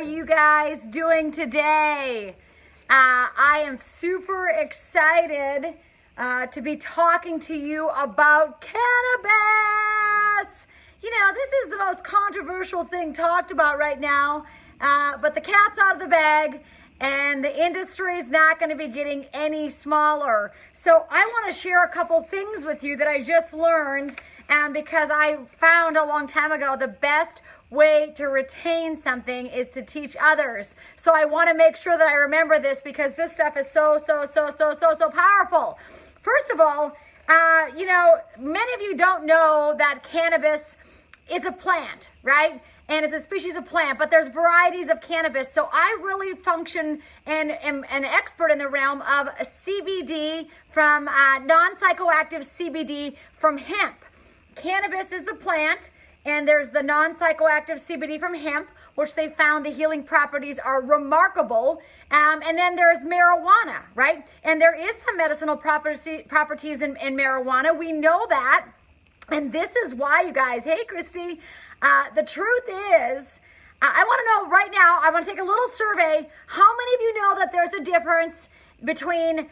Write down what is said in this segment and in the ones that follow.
you guys doing today? I am super excited to be talking to you about cannabis. You know, this is the most controversial thing talked about right now, but the cat's out of the bag and the industry is not going to be getting any smaller. So I want to share a couple things with you that I just learned because I found a long time ago the best way to retain something is to teach others. So I want to make sure that I remember this because this stuff is so powerful. First of all, you know, many of you don't know that cannabis is a plant, right? And it's a species of plant, but there's varieties of cannabis. So I really function and am an expert in the realm of CBD from non-psychoactive CBD from hemp. Cannabis is the plant, and there's the non-psychoactive CBD from hemp, which they found the healing properties are remarkable. And then there's marijuana, right? And there is some medicinal properties in marijuana. We know that. And this is why, you guys, hey, Christy, the truth is, I want to know right now, I want to take a little survey. How many of you know that there's a difference between,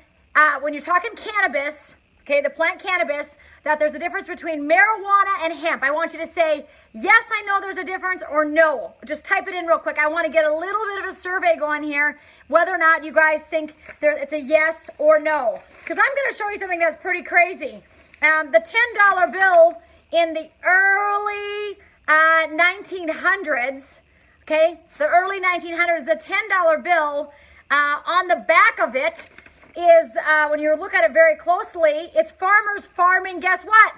when you're talking cannabis, okay, the plant cannabis, that there's a difference between marijuana and hemp? I want you to say, yes, I know there's a difference, or no. Just type it in real quick. I want to get a little bit of a survey going here, whether or not you guys think it's a yes or no. Because I'm going to show you something that's pretty crazy. The $10 bill in the early 1900s, okay, the early 1900s, the $10 bill, on the back of it is, when you look at it very closely, it's farmers farming, guess what?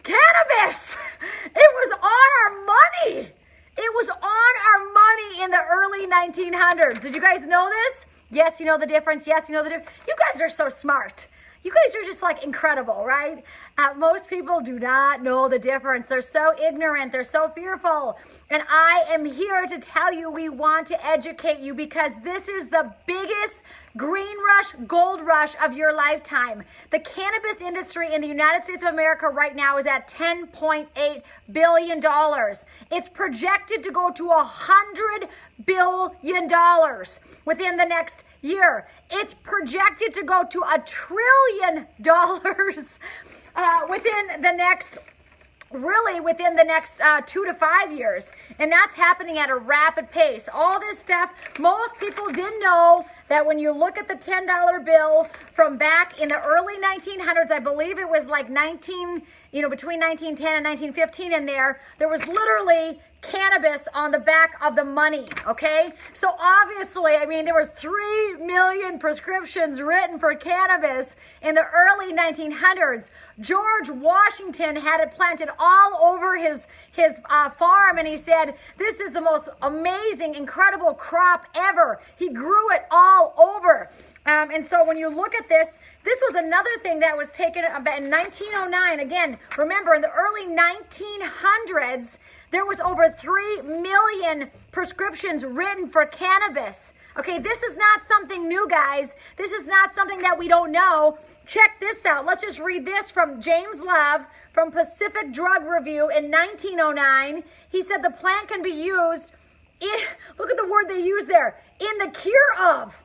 Cannabis! It was on our money! It was on our money in the early 1900s. Did you guys know this? Yes, you know the difference. Yes, you know the difference. You guys are so smart. You guys are just like incredible, right? Most people do not know the difference. They're so ignorant. They're so fearful. And I am here to tell you we want to educate you because this is the biggest green rush, gold rush of your lifetime. The cannabis industry in the United States of America right now is at $10.8 billion. It's projected to go to $100 billion within the next year. It's projected to go to $1 trillion within the next 2 to 5 years. And that's happening at a rapid pace. All this stuff, most people didn't know that when you look at the $10 bill from back in the early 1900s, I believe it was like between 1910 and 1915 in there was literally cannabis on the back of the money, okay? So obviously, I mean, there was 3 million prescriptions written for cannabis in the early 1900s. George Washington had it planted all over his farm, and he said, this is the most amazing, incredible crop ever. He grew it all over. And so when you look at this was another thing that was taken about in 1909. Again, remember, in the early 1900s, there was over 3 million prescriptions written for cannabis. Okay, this is not something new, guys. This is not something that we don't know. Check this out. Let's just read this from James Love from Pacific Drug Review in 1909. He said the plant can be used look at the word they use there, in the cure of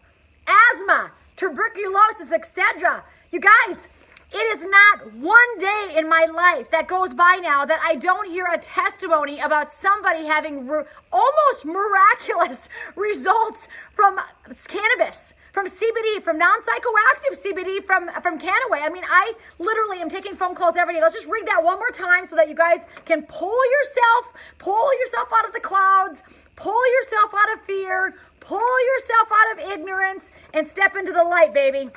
asthma, tuberculosis, etc. You guys, it is not one day in my life that goes by now that I don't hear a testimony about somebody having almost miraculous results from cannabis, from CBD, from non-psychoactive CBD from Cannaway. I mean, I literally am taking phone calls every day. Let's just read that one more time so that you guys can pull yourself out of the clouds, pull yourself out of fear, pull yourself out of ignorance, and step into the light, baby.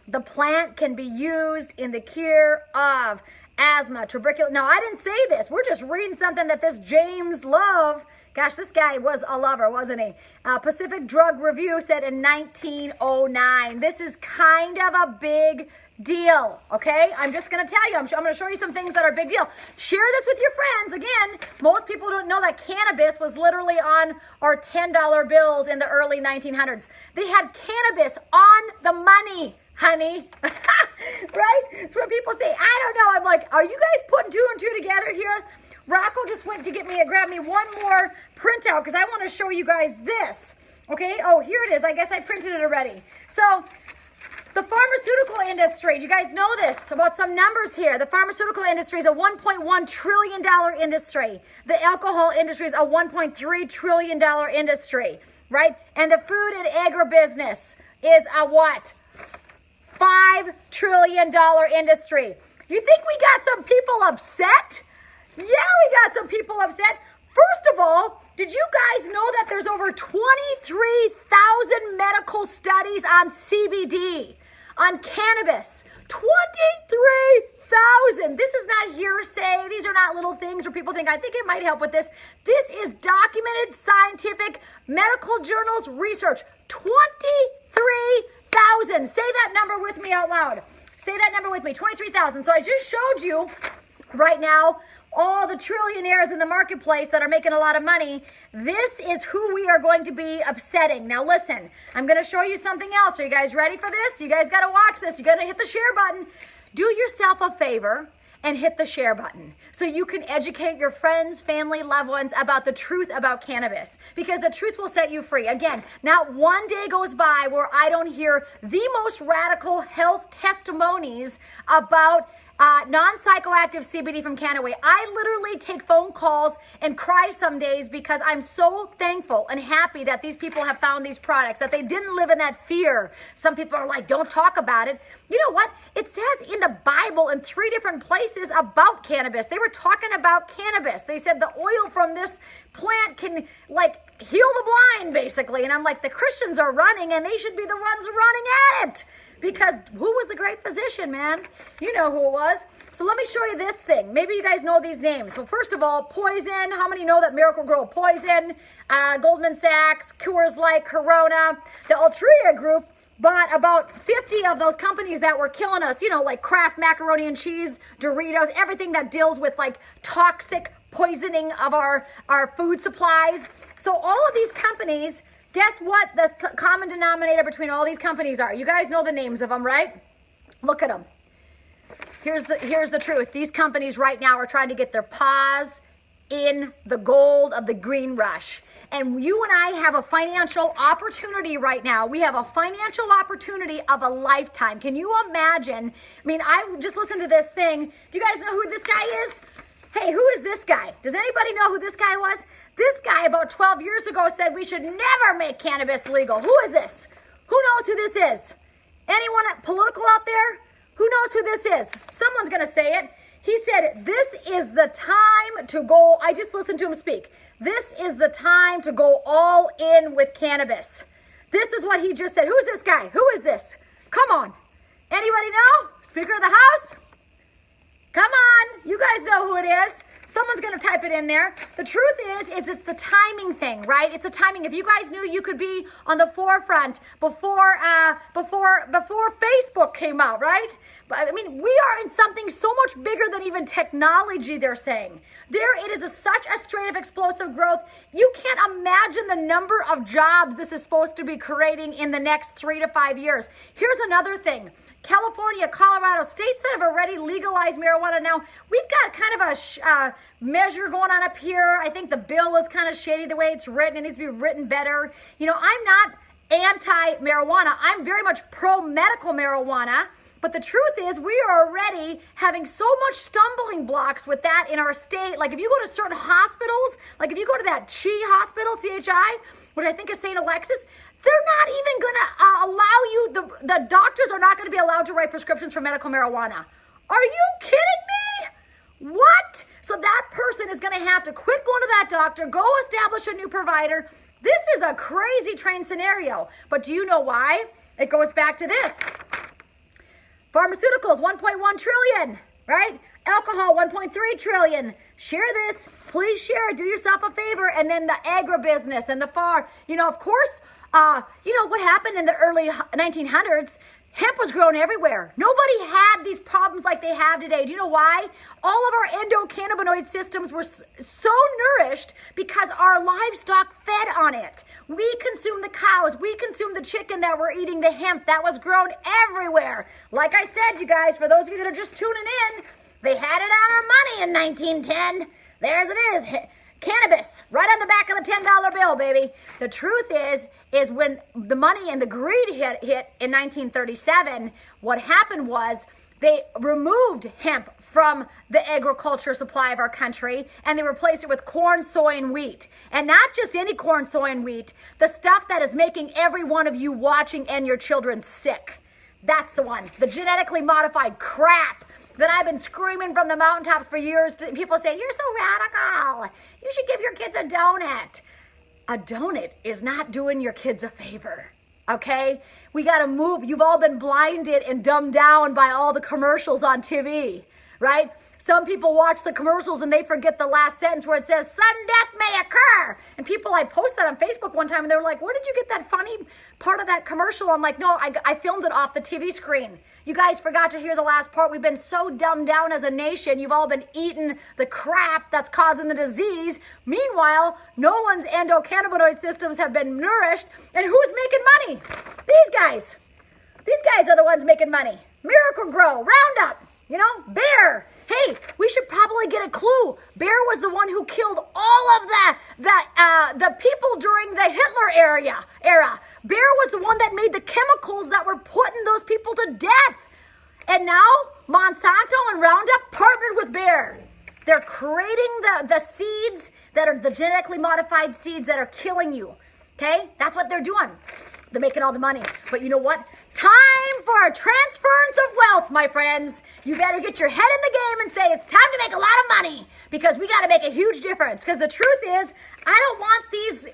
The plant can be used in the cure of asthma, tuberculosis. Now, I didn't say this. We're just reading something that this James Love, gosh, this guy was a lover, wasn't he? Pacific Drug Review said in 1909. This is kind of a big deal, okay? I'm just going to tell you. I'm going to show you some things that are a big deal. Share this with your friends. Again, most people don't know that cannabis was literally on our $10 bills in the early 1900s. They had cannabis on the money, honey. Right? So when people say, I don't know, I'm like, are you guys putting two and two together here? Rocco just went to grab me one more printout because I want to show you guys this. Okay, oh, here it is. I guess I printed it already. So the pharmaceutical industry, do you guys know this about some numbers here? The pharmaceutical industry is a $1.1 trillion industry. The alcohol industry is a $1.3 trillion industry, right? And the food and agribusiness is a what? $5 trillion industry. You think we got some people upset? Yeah, we got some people upset. First of all, did you guys know that there's over 23,000 medical studies on CBD, on cannabis? 23,000. This is not hearsay. These are not little things where people think, I think it might help with this. This is documented scientific medical journals research. 23,000. Say that number with me out loud. Say that number with me, 23,000. So I just showed you right now all the trillionaires in the marketplace that are making a lot of money. This is who we are going to be upsetting. Now listen, I'm going to show you something else. Are you guys ready for this? You guys got to watch this. You got to hit the share button. Do yourself a favor and hit the share button so you can educate your friends, family, loved ones about the truth about cannabis, because the truth will set you free. Again, not one day goes by where I don't hear the most radical health testimonies about non-psychoactive CBD from cannabis. I literally take phone calls and cry some days because I'm so thankful and happy that these people have found these products, that they didn't live in that fear. Some people are like, don't talk about it. You know what? It says in the Bible in 3 different places about cannabis. They were talking about cannabis. They said the oil from this plant can like heal the blind, basically. And I'm like, the Christians are running and they should be the ones running at it. Because who was the great physician, man? You know who it was. So let me show you this thing. Maybe you guys know these names. So first of all, Poison. How many know that Miracle Grow Poison? Goldman Sachs, Coors Light, Corona. The Altria Group bought about 50 of those companies that were killing us. You know, like Kraft Macaroni and Cheese, Doritos, everything that deals with like toxic poisoning of our food supplies. So all of these companies, guess what the common denominator between all these companies are? You guys know the names of them, right? Look at them. Here's the truth. These companies right now are trying to get their paws in the gold of the green rush. And you and I have a financial opportunity right now. We have a financial opportunity of a lifetime. Can you imagine? I mean, I just listened to this thing. Do you guys know who this guy is? Hey, who is this guy? Does anybody know who this guy was? This guy about 12 years ago said we should never make cannabis legal. Who is this? Who knows who this is? Anyone political out there? Who knows who this is? Someone's going to say it. He said, this is the time to go. I just listened to him speak. This is the time to go all in with cannabis. This is what he just said. Who's this guy? Who is this? Come on. Anybody know? Speaker of the House? Come on. You guys know who it is. Someone's going to type it in there. The truth is it's the timing thing, right? It's a timing. If you guys knew you could be on the forefront before Facebook came out, right? I mean, we are in something so much bigger than even technology, they're saying. It is such a straight of explosive growth. You can't imagine the number of jobs this is supposed to be creating in the next 3 to 5 years. Here's another thing. California, Colorado, states that have already legalized marijuana now, we've got kind of a measure going on up here. I think the bill is kind of shady the way it's written. It needs to be written better. You know, I'm not anti-marijuana. I'm very much pro-medical marijuana. But the truth is we are already having so much stumbling blocks with that in our state. Like if you go to certain hospitals, like if you go to that CHI hospital, CHI, which I think is St. Alexis, they're not even going to allow you, the doctors are not going to be allowed to write prescriptions for medical marijuana. Are you kidding me? What? So that person is going to have to quit going to that doctor, go establish a new provider. This is a crazy train scenario. But do you know why? It goes back to this. Pharmaceuticals, 1.1 trillion, right? Alcohol, 1.3 trillion. Share this. Please share. Do yourself a favor. And then the agribusiness and the of course, what happened in the early 1900s? Hemp was grown everywhere. Nobody had these problems like they have today. Do you know why? All of our endocannabinoid systems were so nourished because our livestock fed on it. We consumed the cows. We consumed the chicken that were eating the hemp that was grown everywhere. Like I said, you guys, for those of you that are just tuning in, they had it on our money in 1910. There's it is. Cannabis, right on the back of the $10 bill, baby. The truth is when the money and the greed hit in 1937, what happened was they removed hemp from the agriculture supply of our country and they replaced it with corn, soy, and wheat. And not just any corn, soy, and wheat, the stuff that is making every one of you watching and your children sick. That's the one, the genetically modified crap that I've been screaming from the mountaintops for years. People say, you're so radical. You should give your kids a donut. A donut is not doing your kids a favor, okay? We got to move. You've all been blinded and dumbed down by all the commercials on TV, right? Some people watch the commercials and they forget the last sentence where it says, sudden death may occur. And people, I posted on Facebook one time and they were like, where did you get that funny part of that commercial? I'm like, no, I filmed it off the TV screen. You guys forgot to hear the last part. We've been so dumbed down as a nation. You've all been eating the crap that's causing the disease. Meanwhile, no one's endocannabinoid systems have been nourished. And who's making money? These guys. These guys are the ones making money. Miracle Grow, Roundup, Bayer. Hey, we should probably get a clue. Bayer was the one who killed all of the people during the Hitler era. Bayer was the one that made the chemicals that were putting those people to death. And now Monsanto and Roundup partnered with Bayer. They're creating the seeds that are the genetically modified seeds that are killing you. Okay? That's what they're doing. They're making all the money. But you know what? Time for a transference of wealth, my friends. You better get your head in the game and say, it's time to make a lot of money because we got to make a huge difference. Because the truth is, I don't want these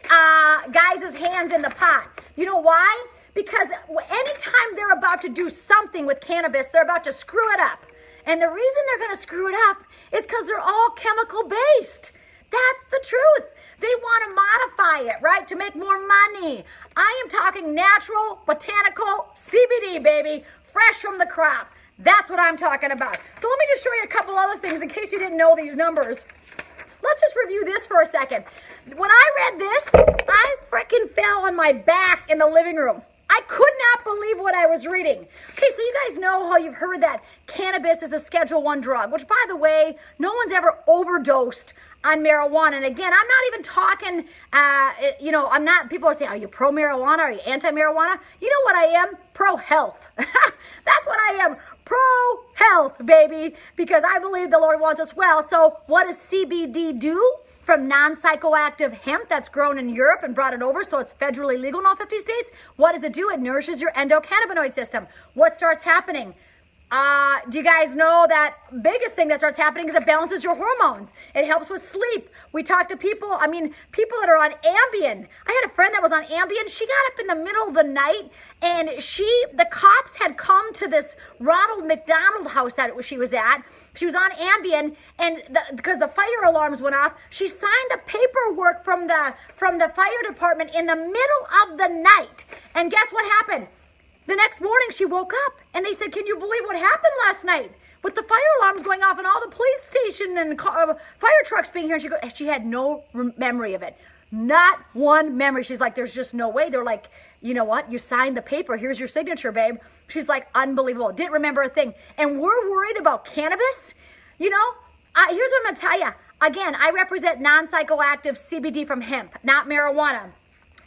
guys' hands in the pot. You know why? Because anytime they're about to do something with cannabis, they're about to screw it up. And the reason they're going to screw it up is because they're all chemical based. That's the truth. They want to modify it, right, to make more money. I am talking natural, botanical CBD, baby, fresh from the crop. That's what I'm talking about. So let me just show you a couple other things in case you didn't know these numbers. Let's just review this for a second. When I read this, I freaking fell on my back in the living room. I could not believe what I was reading. Okay, so you guys know how you've heard that cannabis is a Schedule I drug, which, by the way, no one's ever overdosed on marijuana. And again, I'm not even talking, I'm not, people are saying, are you pro-marijuana? Are you anti-marijuana? You know what I am? Pro-health. That's what I am. Pro-health, baby, because I believe the Lord wants us well. So what does CBD do? From non-psychoactive hemp that's grown in Europe and brought it over so it's federally legal in all 50 states. What does it do? It nourishes your endocannabinoid system. What starts happening? Do you guys know that biggest thing that starts happening is it balances your hormones. It helps with sleep. We talk to people that are on Ambien. I had a friend that was on Ambien. She got up in the middle of the night and the cops had come to this Ronald McDonald house that she was at. She was on Ambien and because the fire alarms went off, she signed the paperwork from the fire department in the middle of the night. And guess what happened? The next morning, she woke up and they said, can you believe what happened last night? With the fire alarms going off and all the police station and fire trucks being here. And she had no memory of it. Not one memory. She's like, there's just no way. They're like, you know what? You signed the paper. Here's your signature, babe. She's like, unbelievable. Didn't remember a thing. And we're worried about cannabis. Here's what I'm going to tell you. Again, I represent non-psychoactive CBD from hemp, not marijuana.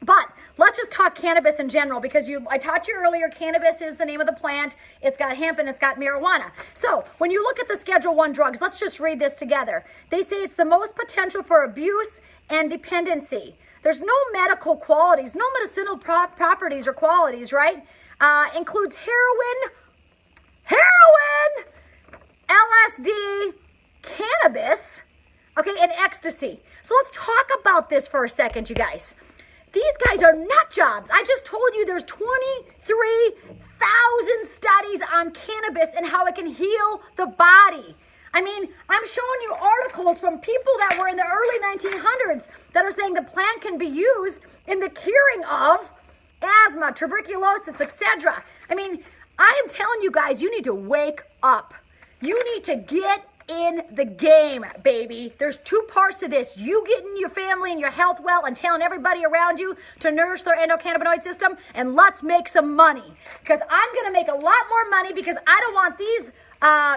But let's just talk cannabis in general because I taught you earlier, cannabis is the name of the plant. It's got hemp and it's got marijuana. So when you look at the Schedule I drugs, let's just read this together. They say it's the most potential for abuse and dependency. There's no medical qualities, no medicinal properties or qualities, right? Includes heroin, LSD, cannabis, okay, and ecstasy. So let's talk about this for a second, you guys. These guys are nut jobs. I just told you there's 23,000 studies on cannabis and how it can heal the body. I mean, I'm showing you articles from people that were in the early 1900s that are saying the plant can be used in the curing of asthma, tuberculosis, etc. I mean, I am telling you guys, you need to wake up. You need to get in the game, baby. There's two parts to this. You getting your family and your health well and telling everybody around you to nourish their endocannabinoid system, and let's make some money. Because I'm going to make a lot more money because I don't want these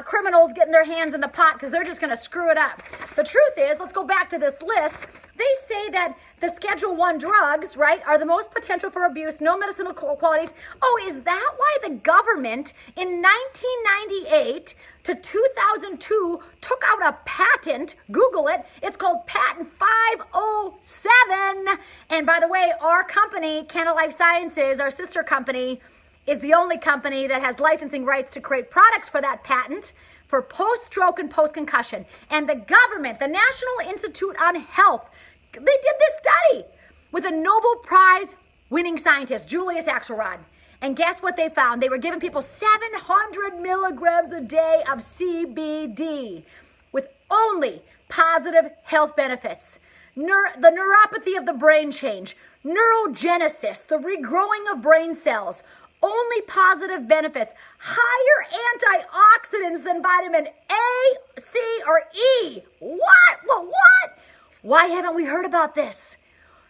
criminals getting their hands in the pot because they're just going to screw it up. The truth is, let's go back to this list. They say that the Schedule 1 drugs, right, are the most potential for abuse, no medicinal qualities. Oh, is that why the government in 1998 to 2002 took out a patent? Google it. It's called Patent 507. And by the way, our company, Canna Life Sciences, our sister company, is the only company that has licensing rights to create products for that patent for post-stroke and post-concussion. And the government, the National Institute on Health, they did this study with a Nobel Prize winning scientist, Julius Axelrod. And guess what they found? They were giving people 700 milligrams a day of CBD with only positive health benefits. The neuropathy of the brain change, neurogenesis, the regrowing of brain cells, only positive benefits, higher antioxidants than vitamin A, C, or E. What? Well, what? Why haven't we heard about this?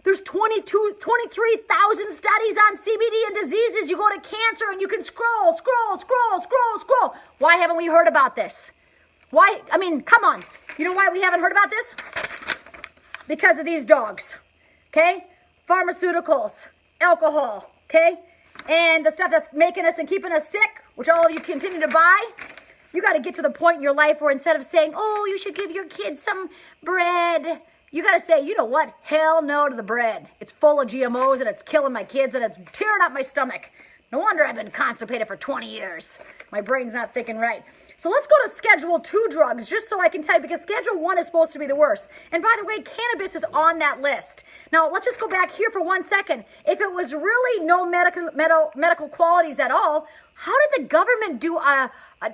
There's 23,000 studies on CBD and diseases. You go to cancer and you can scroll. Why haven't we heard about this? Why? I mean, come on. You know why we haven't heard about this? Because of these dogs, okay? Pharmaceuticals, alcohol, okay? And the stuff that's making us and keeping us sick, which all of you continue to buy. You got to get to the point in your life where instead of saying, oh, you should give your kids some bread, you got to say, you know what? Hell no to the bread. It's full of GMOs and it's killing my kids and it's tearing up my stomach. No wonder I've been constipated for 20 years. My brain's not thinking right. So let's go to Schedule 2 drugs, just so I can tell you, because Schedule 1 is supposed to be the worst. And by the way, cannabis is on that list. Now, let's just go back here for 1 second. If it was really no medical qualities at all, how did the government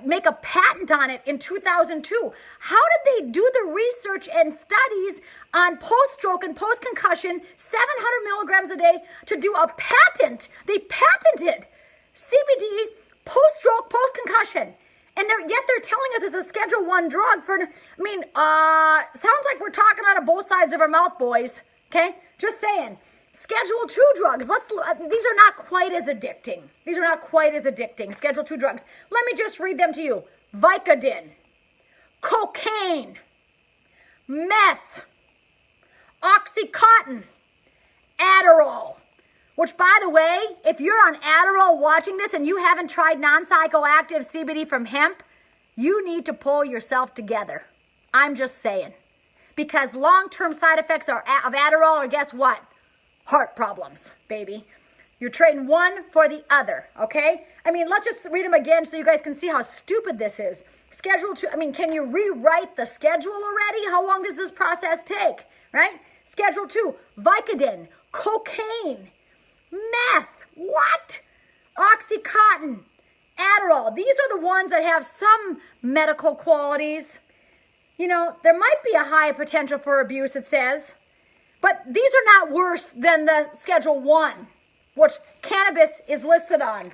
make a patent on it in 2002? How did they do the research and studies on post-stroke and post-concussion, 700 milligrams a day, to do a patent? They patented CBD post-stroke, post-concussion. And yet they're telling us it's a Schedule 1 drug for, sounds like we're talking out of both sides of our mouth, boys. Okay? Just saying. Schedule 2 drugs. These are not quite as addicting. Schedule 2 drugs. Let me just read them to you. Vicodin, cocaine, meth, Oxycontin, Adderall. Which, by the way, if you're on Adderall watching this and you haven't tried non-psychoactive CBD from hemp, you need to pull yourself together. I'm just saying. Because long-term side effects of Adderall are, guess what? Heart problems, baby. You're trading one for the other, okay? I mean, let's just read them again so you guys can see how stupid this is. Schedule 2, can you rewrite the schedule already? How long does this process take, right? Schedule 2, Vicodin, cocaine, meth, what? Oxycontin, Adderall. These are the ones that have some medical qualities. You know, there might be a high potential for abuse, it says. But these are not worse than the Schedule 1, which cannabis is listed on,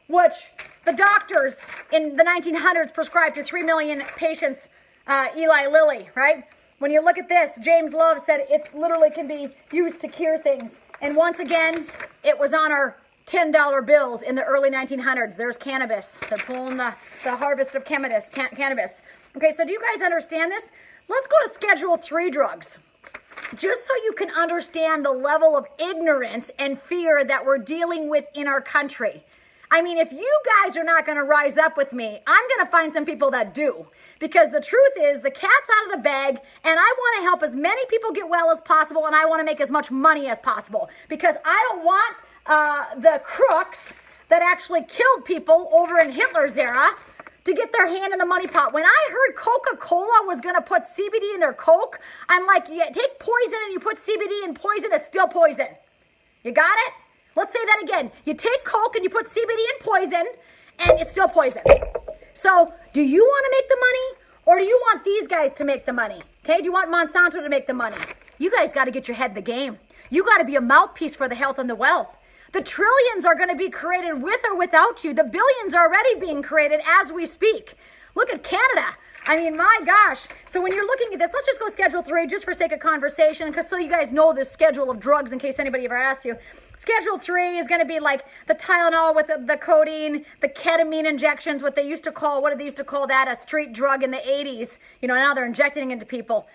which the doctors in the 1900s prescribed to 3 million patients, Eli Lilly, right? When you look at this, James Love said it literally can be used to cure things. And once again, it was on our $10 bills in the early 1900s. There's cannabis. They're pulling the harvest of cannabis. Okay, so do you guys understand this? Let's go to Schedule 3 drugs. Just so you can understand the level of ignorance and fear that we're dealing with in our country. I mean, if you guys are not going to rise up with me, I'm going to find some people that do. Because the truth is, the cat's out of the bag, and I want to help as many people get well as possible, and I want to make as much money as possible. Because I don't want the crooks that actually killed people over in Hitler's era to get their hand in the money pot. When I heard Coca-Cola was going to put CBD in their Coke, I'm like, you take poison and you put CBD in poison, it's still poison. You got it? Let's say that again. You take Coke and you put CBD in poison, and it's still poison. So, do you want to make the money, or do you want these guys to make the money? Okay, do you want Monsanto to make the money? You guys got to get your head in the game. You got to be a mouthpiece for the health and the wealth. The trillions are going to be created with or without you. The billions are already being created as we speak. Look at Canada. I mean, my gosh. So when you're looking at this, let's just go Schedule 3 just for sake of conversation, because so you guys know the schedule of drugs in case anybody ever asks you. Schedule 3 is going to be like the Tylenol with the codeine, the ketamine injections, what they used to call that? A street drug in the 80s. You know, now they're injecting it into people,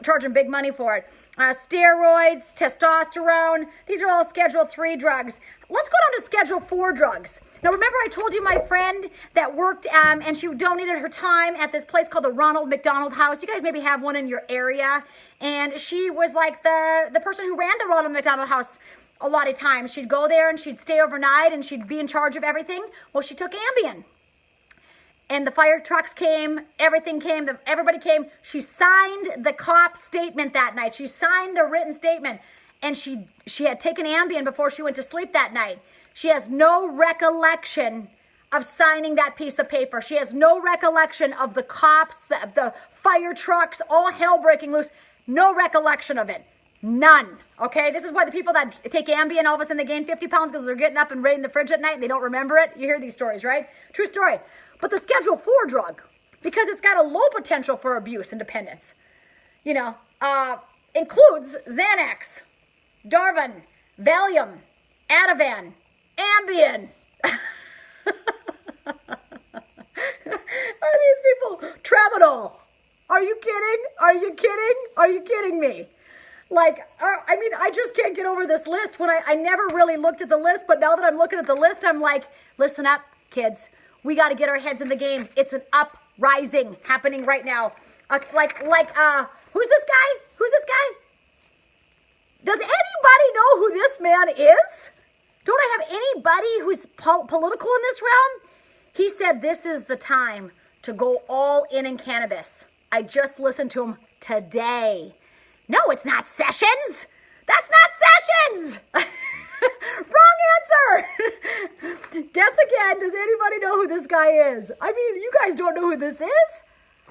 charging big money for it. Steroids, testosterone, these are all Schedule 3 drugs. Let's go down to Schedule 4 drugs. Now, remember I told you my friend that worked and she donated her time at this place called the Ronald McDonald House. You guys maybe have one in your area. And she was like the person who ran the Ronald McDonald House a lot of times. She'd go there and she'd stay overnight and she'd be in charge of everything. Well, she took Ambien. And the fire trucks came, everything came, everybody came. She signed the cop statement that night. She signed the written statement. And she had taken Ambien before she went to sleep that night. She has no recollection of signing that piece of paper. She has no recollection of the cops, the fire trucks, all hell breaking loose. No recollection of it. None. Okay? This is why the people that take Ambien, all of a sudden they gain 50 pounds because they're getting up and raiding the fridge at night and they don't remember it. You hear these stories, right? True story. But the Schedule 4 drug, because it's got a low potential for abuse and dependence, you know, includes Xanax, Darvin, Valium, Ativan, Ambien. Are these people? Tramadol. Are you kidding? Are you kidding? Are you kidding me? Like, I mean, I just can't get over this list. When I never really looked at the list, but now that I'm looking at the list, I'm like, listen up, kids. We got to get our heads in the game. It's an uprising happening right now. Who's this guy? Who's this guy? Does anybody know who this man is? Don't I have anybody who's political in this realm? He said this is the time to go all in cannabis. I just listened to him today. No, it's not Sessions. That's not Sessions. Wrong answer. Guess again. Does anybody know who this guy is? I mean, you guys don't know who this is?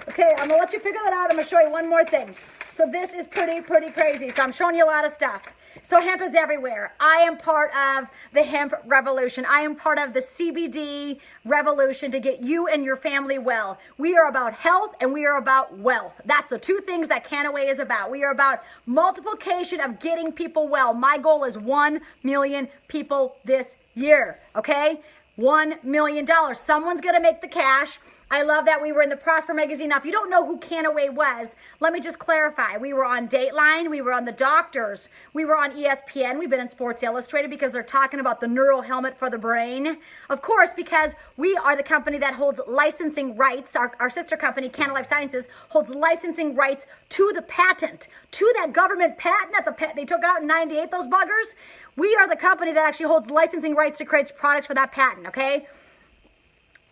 Okay, I'm going to let you figure that out. I'm going to show you one more thing. So this is pretty crazy. So I'm showing you a lot of stuff. So hemp is everywhere. I am part of the hemp revolution. I am part of the CBD revolution to get you and your family well. We are about health and we are about wealth. That's the two things that Canaway is about. We are about multiplication of getting people well. My goal is 1 million people this year, okay? $1 million. Someone's going to make the cash. I love that we were in the Prosper magazine. Now, if you don't know who Canaway was, let me just clarify. We were on Dateline. We were on The Doctors. We were on ESPN. We've been in Sports Illustrated because they're talking about the neural helmet for the brain. Of course, because we are the company that holds licensing rights. Our sister company, Canna Life Sciences, holds licensing rights to the patent, to that government patent that they took out in '98, those buggers. We are the company that actually holds licensing rights to create products for that patent, okay?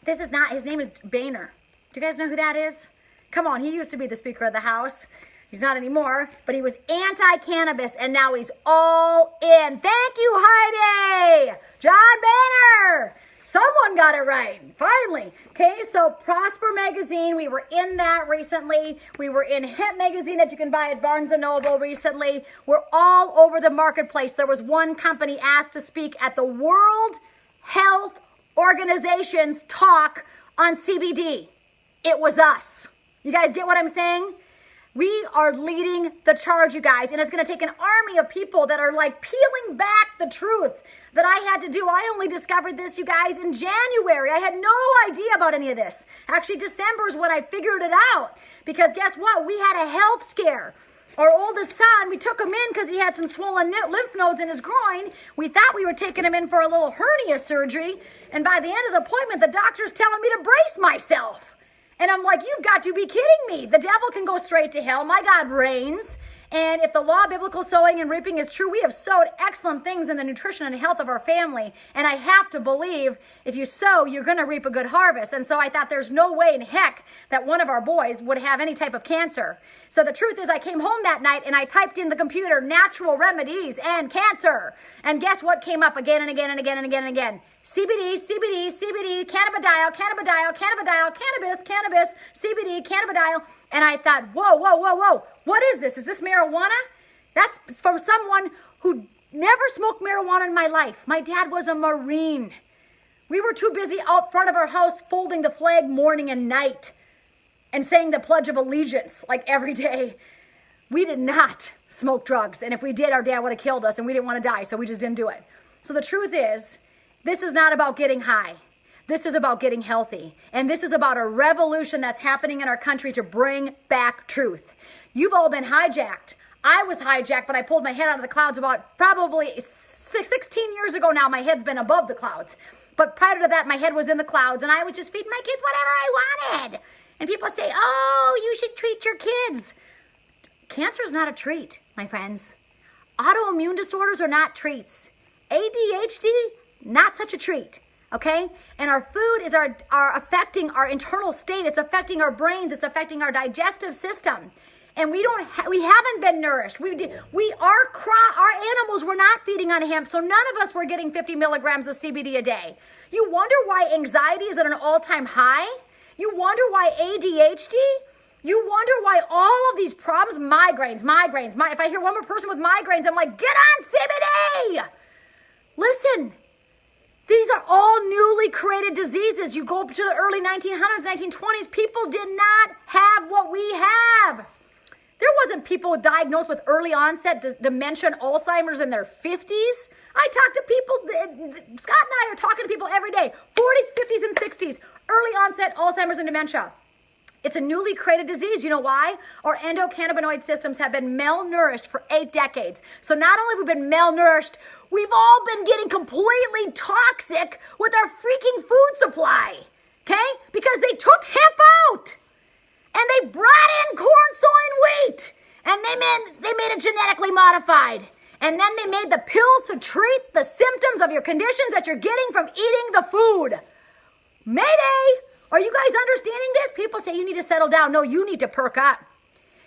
This is not, his name is Boehner. Do you guys know who that is? Come on, he used to be the Speaker of the House. He's not anymore, but he was anti-cannabis, and now he's all in. Thank you, Heidi! John Boehner! Someone got it right, finally. Okay, so Prosper Magazine, we were in that recently. We were in Hemp Magazine that you can buy at Barnes & Noble recently. We're all over the marketplace. There was one company asked to speak at the World Health Organization's talk on CBD. It was us. You guys get what I'm saying? We are leading the charge, you guys, and it's going to take an army of people that are like peeling back the truth that I had to do. I only discovered this, you guys, in January. I had no idea about any of this. Actually, December is when I figured it out, because guess what? We had a health scare. Our oldest son, we took him in because he had some swollen lymph nodes in his groin. We thought we were taking him in for a little hernia surgery, and by the end of the appointment, the doctor's telling me to brace myself. And I'm like, you've got to be kidding me. The devil can go straight to hell. My God reigns. And if the law of biblical sowing and reaping is true, we have sowed excellent things in the nutrition and health of our family. And I have to believe if you sow, you're going to reap a good harvest. And so I thought there's no way in heck that one of our boys would have any type of cancer. So the truth is I came home that night and I typed in the computer, natural remedies and cancer. And guess what came up again and again and again and again and again? CBD, CBD, CBD, cannabidiol, cannabidiol, cannabidiol, cannabis, CBD, cannabidiol. And I thought, whoa. What is this? Is this marijuana? That's from someone who never smoked marijuana in my life. My dad was a Marine. We were too busy out front of our house folding the flag morning and night. and saying the Pledge of Allegiance like every day. We did not smoke drugs. And if we did, our dad would have killed us and we didn't want to die. So we just didn't do it. So the truth is, this is not about getting high. This is about getting healthy. And this is about a revolution that's happening in our country to bring back truth. You've all been hijacked. I was hijacked, but I pulled my head out of the clouds about probably 16 years ago now. My head's been above the clouds. But prior to that, my head was in the clouds and I was just feeding my kids whatever I wanted. And people say, oh, you should treat your kids. Cancer is not a treat, my friends. Autoimmune disorders are not treats. ADHD, not such a treat, okay? And our food is our affecting our internal state. It's affecting our brains. It's affecting our digestive system. And we haven't been nourished. Our animals were not feeding on hemp, so none of us were getting 50 milligrams of CBD a day. You wonder why anxiety is at an all-time high? You wonder why ADHD? You wonder why all of these problems, migraines. If I hear one more person with migraines, I'm like, get on CBD! Listen, these are all newly created diseases. You go up to the early 1900s, 1920s, people did not have what we have. There wasn't people diagnosed with early onset dementia and Alzheimer's in their 50s. I talk to people, Scott and I are talking to people every day, 40s, 50s, and 60s, early onset Alzheimer's and dementia. It's a newly created disease. You know why? Our endocannabinoid systems have been malnourished for 8 decades. So not only have we been malnourished, we've all been getting completely toxic with our freaking food supply, okay? Because they took hemp out and they brought in corn, soy, and wheat, and they made it genetically modified. And then they made the pills to treat the symptoms of your conditions that you're getting from eating the food. Mayday! Are you guys understanding this? People say you need to settle down. No, you need to perk up.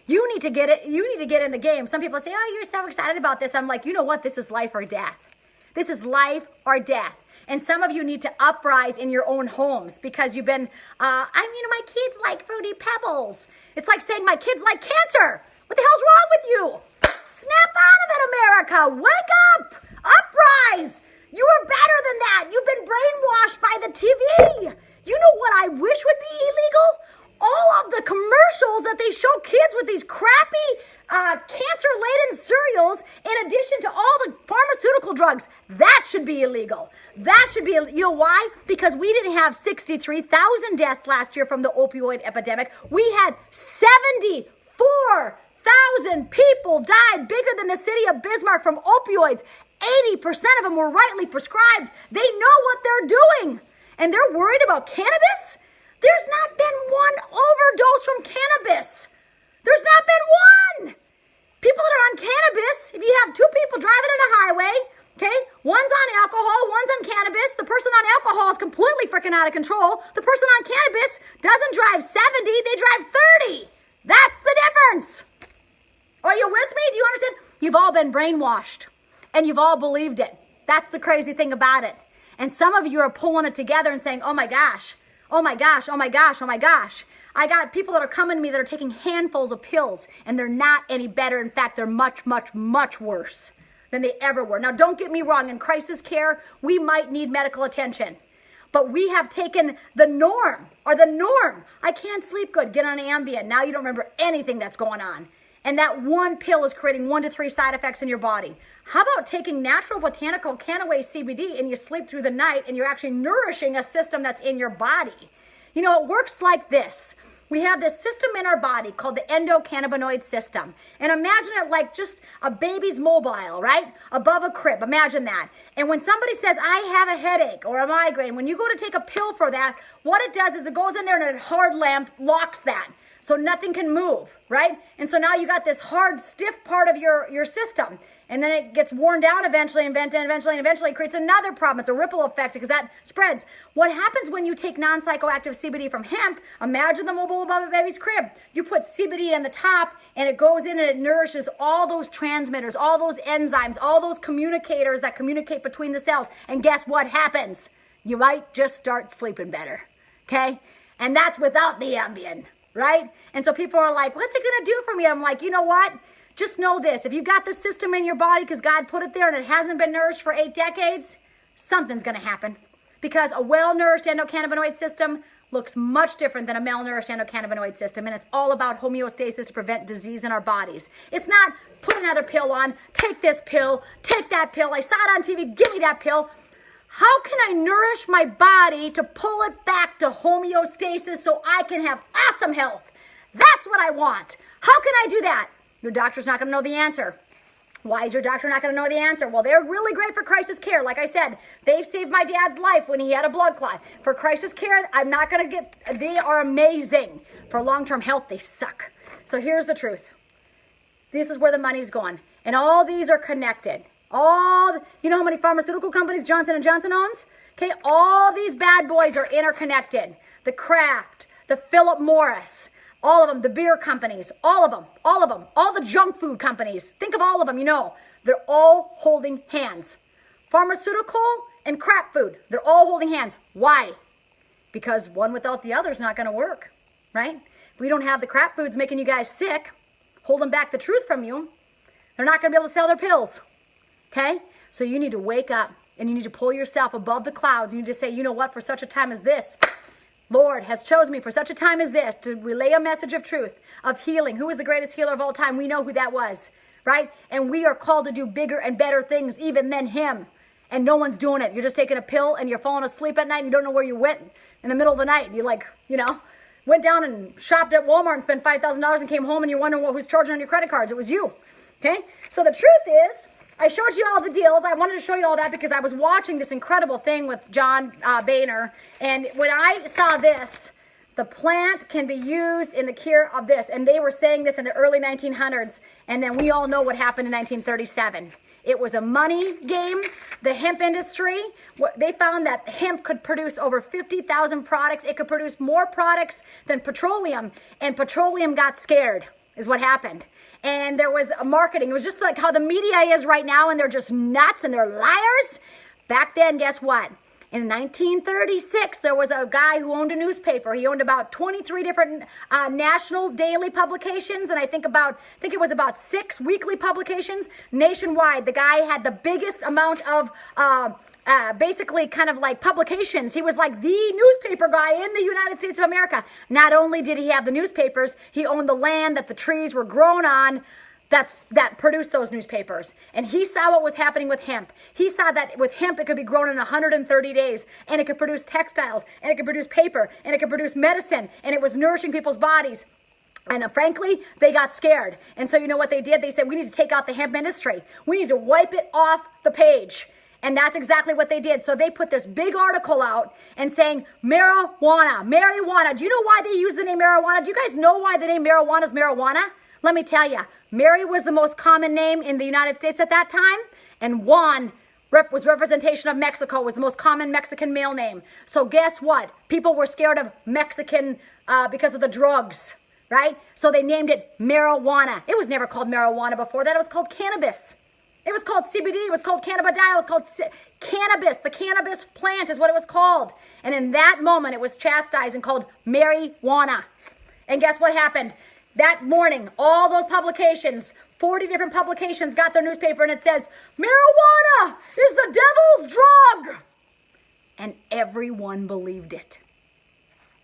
You need to get it. You need to get in the game. Some people say, oh, you're so excited about this. I'm like, you know what? This is life or death. This is life or death. And some of you need to uprise in your own homes because you've been, my kids like Fruity Pebbles. It's like saying my kids like cancer. What the hell's wrong with you? Snap out of it, America. Wake up. Uprise. You are better than that. You've been brainwashed by the TV. You know what I wish would be illegal? All of the commercials that they show kids with these crappy cancer-laden cereals in addition to all the pharmaceutical drugs. That should be illegal. That should be, you know why? Because we didn't have 63,000 deaths last year from the opioid epidemic. We had 74,000 people died, bigger than the city of Bismarck, from opioids. 80% of them were rightly prescribed. They know what they're doing. And they're worried about cannabis? There's not been one overdose from cannabis. There's not been one. People that are on cannabis, if you have 2 people driving on a highway, okay, one's on alcohol, one's on cannabis, the person on alcohol is completely freaking out of control. The person on cannabis doesn't drive 70, they drive 30. That's the difference. Are you with me? Do you understand? You've all been brainwashed and you've all believed it. That's the crazy thing about it. And some of you are pulling it together and saying, oh my gosh, oh my gosh, oh my gosh, oh my gosh. I got people that are coming to me that are taking handfuls of pills and they're not any better. In fact, they're much, much, much worse than they ever were. Now, don't get me wrong. In crisis care, we might need medical attention. But we have taken the norm. I can't sleep good. Get on Ambien. Now you don't remember anything that's going on. And that one pill is creating 1 to 3 side effects in your body. How about taking natural botanical cannabis CBD and you sleep through the night and you're actually nourishing a system that's in your body? You know, it works like this. We have this system in our body called the endocannabinoid system. And imagine it like just a baby's mobile, right? Above a crib. Imagine that. And when somebody says, I have a headache or a migraine, when you go to take a pill for that, what it does is it goes in there and a hard lamp locks that. So nothing can move, right? And so now you got this hard, stiff part of your system. And then it gets worn down eventually and eventually creates another problem. It's a ripple effect because that spreads. What happens when you take non-psychoactive CBD from hemp? Imagine the mobile above a baby's crib. You put CBD in the top and it goes in and it nourishes all those transmitters, all those enzymes, all those communicators that communicate between the cells. And guess what happens? You might just start sleeping better, okay? And that's without the Ambien. Right? And so people are like, what's it going to do for me? I'm like, you know what? Just know this. If you've got the system in your body because God put it there and it hasn't been nourished for 8 decades, something's going to happen. Because a well-nourished endocannabinoid system looks much different than a malnourished endocannabinoid system, and it's all about homeostasis to prevent disease in our bodies. It's not put another pill on, take this pill, take that pill, I saw it on TV, give me that pill. How can I nourish my body to pull it back to homeostasis so I can have awesome health? That's what I want. How can I do that? Your doctor's not going to know the answer. Why is your doctor not going to know the answer? Well, they're really great for crisis care. Like I said, they've saved my dad's life when he had a blood clot. For crisis care, I'm not going to get, they are amazing. For long-term health, they suck. So here's the truth. This is where the money's going. And all these are connected. You know how many pharmaceutical companies Johnson & Johnson owns? Okay, all these bad boys are interconnected. The Kraft, the Philip Morris, all of them, the beer companies, all of them, all the junk food companies. Think of all of them, you know. They're all holding hands. Pharmaceutical and crap food, they're all holding hands. Why? Because one without the other is not going to work, right? If we don't have the crap foods making you guys sick, holding back the truth from you, they're not going to be able to sell their pills, okay? So you need to wake up and you need to pull yourself above the clouds. You need to say, you know what, for such a time as this, Lord has chosen me for such a time as this to relay a message of truth, of healing. Who is the greatest healer of all time? We know who that was, right? And we are called to do bigger and better things even than him. And no one's doing it. You're just taking a pill and you're falling asleep at night and you don't know where you went in the middle of the night. You went down and shopped at Walmart and spent $5,000 and came home and you're wondering who's charging on your credit cards. It was you, okay? So the truth is, I showed you all the deals. I wanted to show you all that because I was watching this incredible thing with John Boehner. And when I saw this, the plant can be used in the cure of this. And they were saying this in the early 1900s. And then we all know what happened in 1937. It was a money game. The hemp industry, they found that hemp could produce over 50,000 products. It could produce more products than petroleum. And petroleum got scared, is what happened. And there was a marketing. It was just like how the media is right now, and they're just nuts and they're liars. Back then, guess what? In 1936, there was a guy who owned a newspaper. He owned about 23 different national daily publications, and I think it was about 6 weekly publications nationwide. The guy had the biggest amount of basically kind of like publications. He was like the newspaper guy in the United States of America. Not only did he have the newspapers, he owned the land that the trees were grown on that produced those newspapers. And he saw what was happening with hemp. He saw that with hemp, it could be grown in 130 days, and it could produce textiles, and it could produce paper, and it could produce medicine, and it was nourishing people's bodies. And frankly, they got scared. And so you know what they did? They said, we need to take out the hemp industry. We need to wipe it off the page. And that's exactly what they did. So they put this big article out and saying, marijuana. Do you know why they use the name marijuana? Do you guys know why the name marijuana is marijuana? Let me tell you. Mary was the most common name in the United States at that time. And Juan was representation of Mexico, was the most common Mexican male name. So guess what? People were scared of Mexican because of the drugs, right? So they named it marijuana. It was never called marijuana before that. It was called cannabis. It was called CBD. It was called cannabidiol. It was called cannabis. The cannabis plant is what it was called. And in that moment, it was chastised and called marijuana. And guess what happened? That morning, all those publications, 40 different publications got their newspaper and it says, marijuana is the devil's drug. And everyone believed it.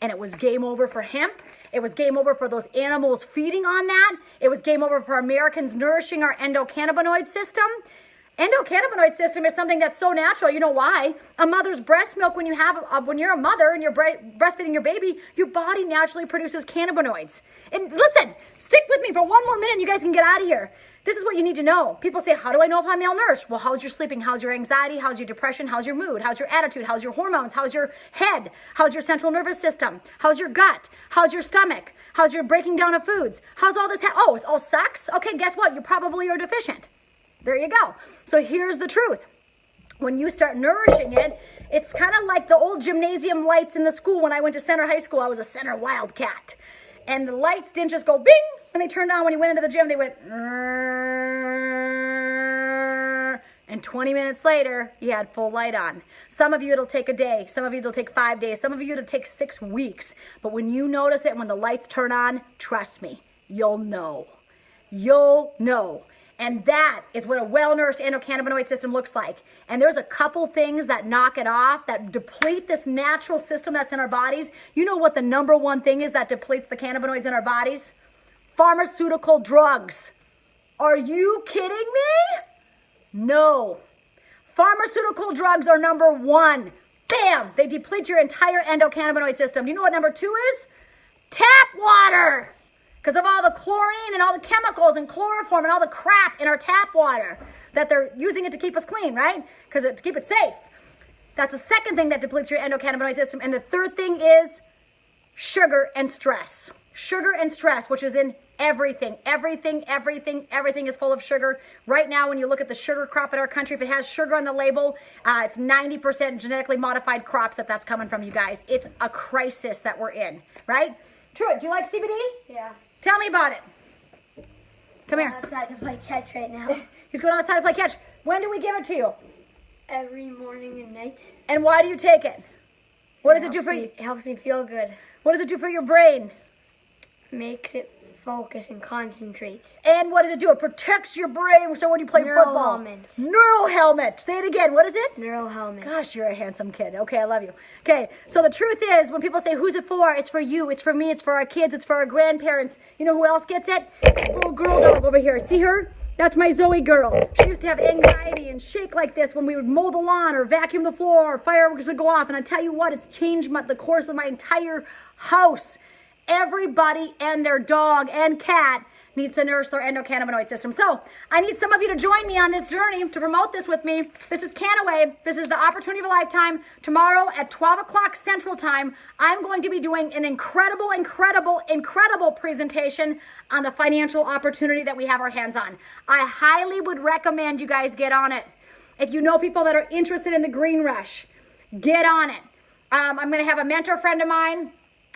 And it was game over for hemp. It was game over for those animals feeding on that. It was game over for Americans nourishing our endocannabinoid system. Endocannabinoid system is something that's so natural. You know why? A mother's breast milk, when you're a mother and you're breastfeeding your baby, your body naturally produces cannabinoids. And listen, stick with me for one more minute and you guys can get out of here. This is what you need to know. People say, how do I know if I'm malnourished? Well, how's your sleeping? How's your anxiety? How's your depression? How's your mood? How's your attitude? How's your hormones? How's your head? How's your central nervous system? How's your gut? How's your stomach? How's your breaking down of foods? How's all this? Oh, it's all sucks? Okay, guess what? You probably are deficient. There you go. So here's the truth. When you start nourishing it, it's kind of like the old gymnasium lights in the school. When I went to Center High School, I was a Center Wildcat. And the lights didn't just go bing when they turned on. When you went into the gym, they went and 20 minutes later, you had full light on. Some of you, it'll take a day. Some of you, it'll take 5 days. Some of you, it'll take 6 weeks. But when you notice it, when the lights turn on, trust me, you'll know. You'll know. And that is what a well-nourished endocannabinoid system looks like. And there's a couple things that knock it off, that deplete this natural system that's in our bodies. You know what the number one thing is that depletes the cannabinoids in our bodies? Pharmaceutical drugs. Are you kidding me? No. Pharmaceutical drugs are number one. Bam! They deplete your entire endocannabinoid system. Do you know what number two is? Tap water. Because of all the chlorine and all the chemicals and chloroform and all the crap in our tap water that they're using it to keep us clean, right? Because to keep it safe. That's the second thing that depletes your endocannabinoid system. And the third thing is sugar and stress. Sugar and stress, which is in everything. Everything is full of sugar. Right now, when you look at the sugar crop in our country, if it has sugar on the label, it's 90% genetically modified crops that's coming from, you guys. It's a crisis that we're in, right? Truett, do you like CBD? Yeah. Tell me about it. Come here. I'm outside to play catch right now. He's going outside to play catch. When do we give it to you? Every morning and night. And why do you take it? What does it do for you? It helps me feel good. What does it do for your brain? Makes it focus and concentrate. And what does it do? It protects your brain so when you play football. Helmet. Neural helmet. Say it again. What is it? Neural helmet. Gosh, you're a handsome kid. Okay, I love you. Okay, so the truth is, when people say, who's it for? It's for you. It's for me. It's for our kids. It's for our grandparents. You know who else gets it? This little girl dog over here. See her? That's my Zoe girl. She used to have anxiety and shake like this when we would mow the lawn or vacuum the floor or fireworks would go off. And I tell you what, it's changed the course of my entire house. Everybody and their dog and cat needs to nourish their endocannabinoid system. So I need some of you to join me on this journey to promote this with me. This is Canaway. This is the opportunity of a lifetime. Tomorrow at 12 o'clock Central Time, I'm going to be doing an incredible presentation on the financial opportunity that we have our hands on. I highly would recommend you guys get on it. If you know people that are interested in the green rush, get on it. I'm going to have a mentor friend of mine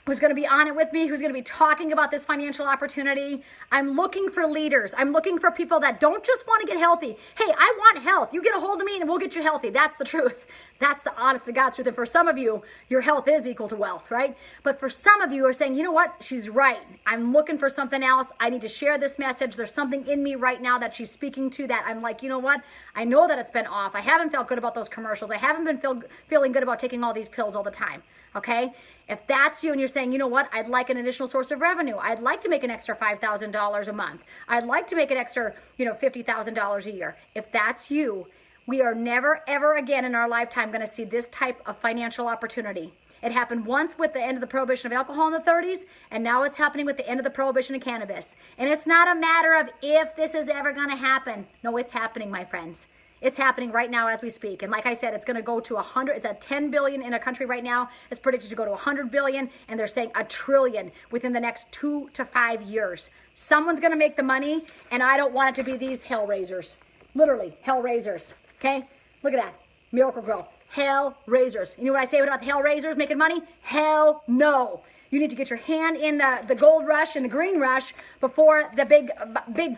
who's going to be on it with me, who's going to be talking about this financial opportunity. I'm looking for leaders. I'm looking for people that don't just want to get healthy. Hey, I want health. You get a hold of me and we'll get you healthy. That's the truth. That's the honest to God's truth. And for some of you, your health is equal to wealth, right? But for some of you are saying, you know what? She's right. I'm looking for something else. I need to share this message. There's something in me right now that she's speaking to that I'm like, you know what? I know that it's been off. I haven't felt good about those commercials. I haven't been feeling good about taking all these pills all the time. Okay? If that's you and you're saying, you know what, I'd like an additional source of revenue. I'd like to make an extra $5,000 a month. I'd like to make an extra, $50,000 a year. If that's you, we are never, ever again in our lifetime going to see this type of financial opportunity. It happened once with the end of the prohibition of alcohol in the 30s, and now it's happening with the end of the prohibition of cannabis. And it's not a matter of if this is ever going to happen. No, it's happening, my friends. It's happening right now as we speak. And like I said, it's going to go to 100. It's at 10 billion in a country right now. It's predicted to go to 100 billion. And they're saying $1 trillion within the next 2 to 5 years. Someone's going to make the money. And I don't want it to be these hell raisers. Literally, hell raisers. Okay? Look at that. Miracle Grow. Hell raisers. You know what I say about the hell raisers making money? Hell no. You need to get your hand in the gold rush and the green rush before the big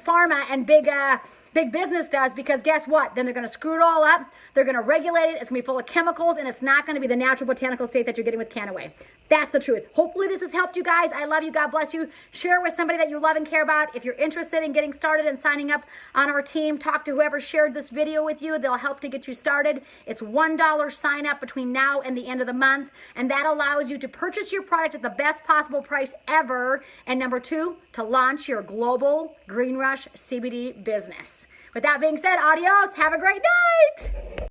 pharma and big business does, because guess what? Then they're going to screw it all up. They're going to regulate it. It's going to be full of chemicals, and it's not going to be the natural botanical state that you're getting with Canaway. That's the truth. Hopefully this has helped you guys. I love you. God bless you. Share it with somebody that you love and care about. If you're interested in getting started and signing up on our team, talk to whoever shared this video with you. They'll help to get you started. It's $1 sign up between now and the end of the month, and that allows you to purchase your product at the best possible price ever. And number 2, to launch your global Green Rush CBD business. With that being said, adios. Have a great night.